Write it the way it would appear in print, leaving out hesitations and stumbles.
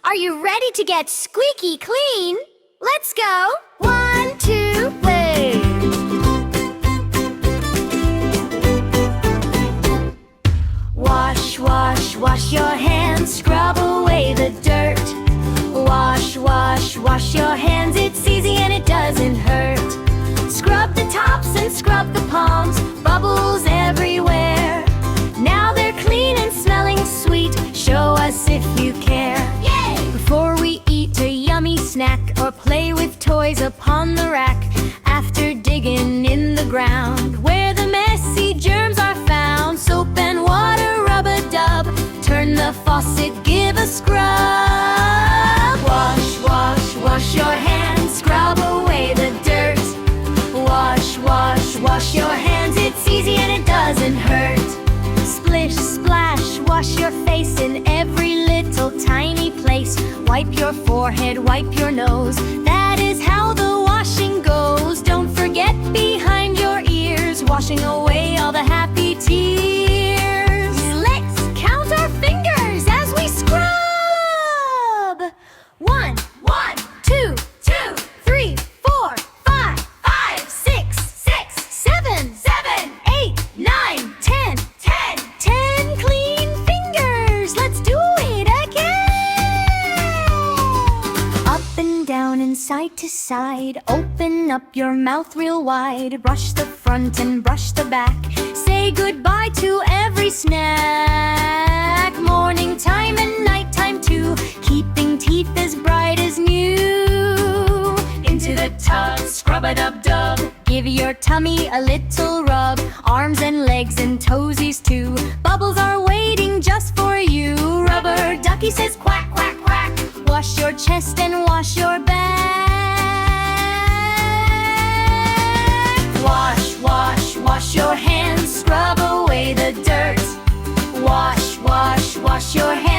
Are you ready to get squeaky clean? Let's go! 1, 2, play! Wash, wash, wash your hands, scrub away the dirt. Wash, wash, wash your hands, it's easy and it doesn't hurt. Scrub the tops and scrub the palms, bubbles everywhere. Now they're clean and smelling sweet, show us if you care. Yay! Before we eat a yummy snack or play with toys upon the rack, after digging in the ground where the messy germs are found, soap and water, rub-a-dub, turn the faucet, give a scrub. Wash, wash, wash your hands, scrub away the dirt. Wash, wash, wash your hands, it's easy and it doesn't hurt. Splish, splash, wash your face in every little tiny place. Wipe your forehead, wipe your nose, that is how the washing goes. Don't forget behind your ears, washing away all the happy tears. Let's count our fingers as we scrub. 1, 2, 3, 4, 5, 6, 7, 8, 9, 10. 10 clean fingers. Let's do it again. Up and down and side to side. Open up your mouth real wide. Brush the front and brush the back. Say goodbye to every snack. Morning time and night time too. Keeping teeth as bright as new. Into the tub, scrub-a-dub-dub. Give your tummy a little rub. Arms and legs and toesies too. Bubbles are waiting just for you. Rubber ducky says quack, quack, quack. Wash your chest and wash your back. Wash, wash, wash your hands, scrub away the dirt. Wash, wash, wash your hands.